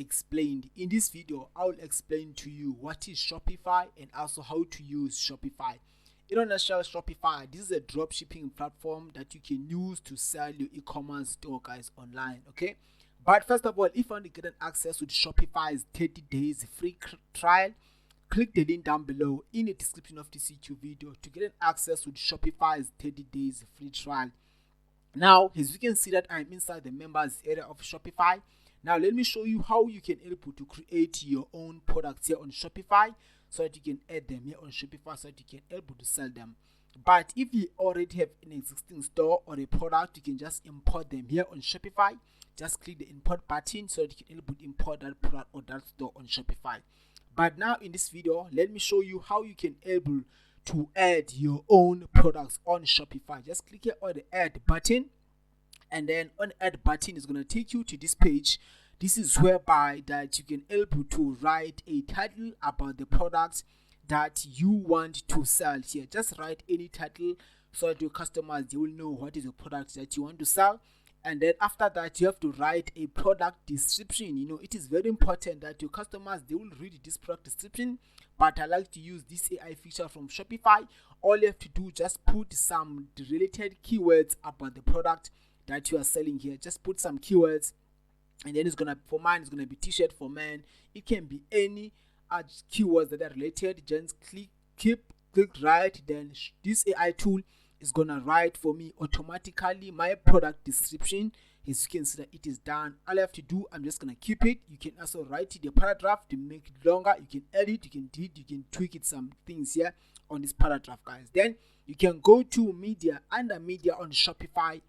Explained. In this video, I will explain to you what is Shopify and also how to use Shopify. In a nutshell, Shopify, this is a dropshipping platform that you can use to sell your e-commerce store, guys, online. Okay, but first of all, if you want to get an access with Shopify's 30 days free trial, click the link down below in the description of this YouTube video to get an access with Shopify's 30 days free trial. Now, as you can see that I'm inside the members area of Shopify. Now, let me show you how you can able to create your own products here on Shopify so that you can add them here on Shopify so that you can able to sell them. But if you already have an existing store or a product, you can just import them here on Shopify. Just click the import button so that you can able to import that product or that store on Shopify. But now in this video, let me show you how you can able to add your own products on Shopify. Just click here on the add button. And then on add button is going to take you to this page. This is whereby that you can able to write a title about the products that you want to sell here. Just write any title so that your customers, they will know what is the product that you want to sell. And then after that, you have to write a product description. It is very important that your customers, they will read this product description. But I like to use this AI feature from Shopify. All you have to do, just put some related keywords about the product that you are selling here. Just put some keywords, and then for mine, it's gonna be t-shirt for men. It can be any keywords that are related. Just click right. Then this AI tool is gonna write for me automatically my product description. As you can see that it is done. All I have to do, I'm just gonna keep it. You can also write the paragraph to make it longer. You can edit, you can delete, you can tweak it some things here on this paragraph, guys. Then you can go to media. Under media on Shopify,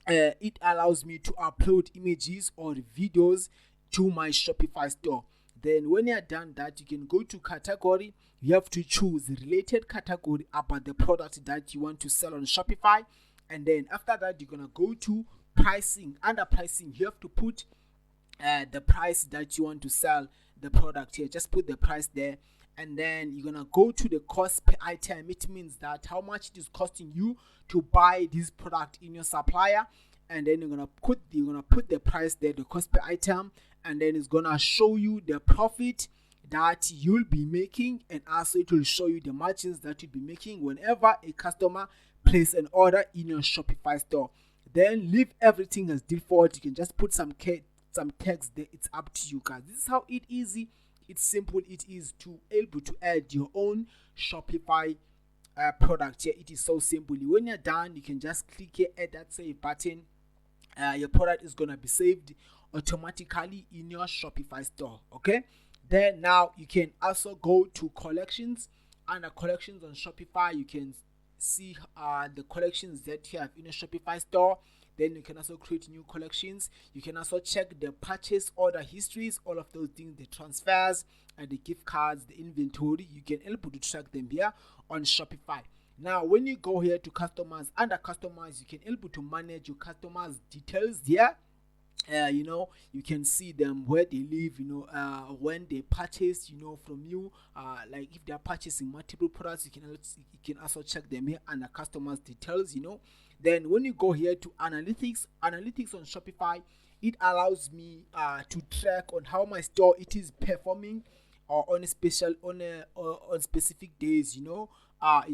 it allows me to upload images or videos to my Shopify store. Then when you're done that, you can go to category. You have to choose related category about the product that you want to sell on Shopify. And then after that, you're going to go to pricing. Under pricing, you have to put the price that you want to sell the product here. Just put the price there. And then you're going to go to the cost per item. It means that how much it is costing you to buy this product in your supplier. And then you're going to put the price there, the cost per item. And then it's going to show you the profit that you'll be making. And also it will show you the margins that you'll be making whenever a customer places an order in your Shopify store. Then leave everything as default. You can just put some text there. It's up to you, guys. This is how it's simple it is to able to add your own Shopify product here. It is so simple. When you're done, you can just click here at that save button. Your product is gonna be saved automatically in your Shopify store. Okay, then now you can also go to collections. Under collections on Shopify, you can see the collections that you have in a Shopify store. Then you can also create new collections. You can also check the purchase order histories, all of those things, the transfers and the gift cards, the inventory. You can able to track them here on Shopify. Now, when you go here to customers, under customers, you can able to manage your customers' details here. You can see them, where they live, when they purchase, from you. Like if they are purchasing multiple products, you can also check them here under customers' details. Then when you go here to analytics on Shopify, it allows me to track on how my store it is performing on specific days. You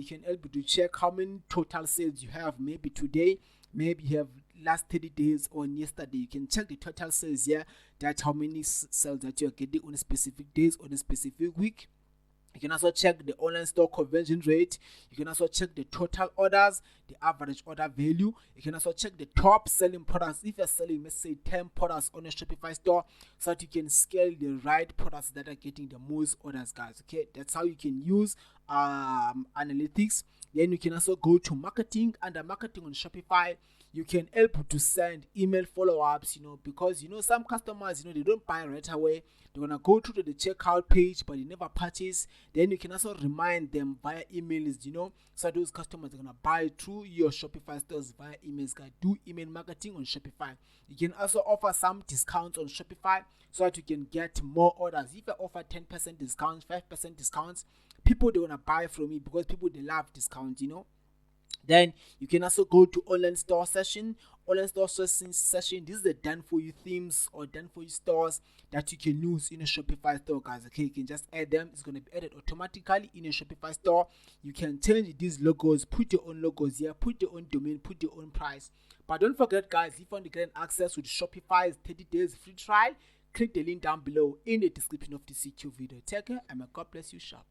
can able to check how many total sales you have. Maybe today, maybe you have last 30 days or yesterday. You can check the total sales here. That's how many sales that you are getting on a specific days on a specific week. You can also check the online store conversion rate. You can also check the total orders, the average order value. You can also check the top selling products. If you're selling, let's say 10 products on a Shopify store, so that you can scale the right products that are getting the most orders, guys. Okay, that's how you can use analytics. Then you can also go to marketing. Under marketing on Shopify, you can help to send email follow-ups, because some customers, they don't buy right away. They're gonna go to the checkout page, but they never purchase. Then you can also remind them via emails, so those customers are gonna buy through your Shopify stores via emails. Guys, do email marketing on Shopify. You can also offer some discounts on Shopify so that you can get more orders. If I offer 10% discounts, 5% discounts, people, they wanna buy from me because people, they love discounts. Then you can also go to online store session. online store sourcing session. This is the done for you themes or done for you stores that you can use in a Shopify store, guys. Okay, you can just add them. It's going to be added automatically in a Shopify store. You can change these logos, put your own logos here, put your own domain, put your own price. But don't forget, guys, if you want to get access with Shopify's 30 days free trial, click the link down below in the description of this YouTube video. Take care and may God bless you, shop.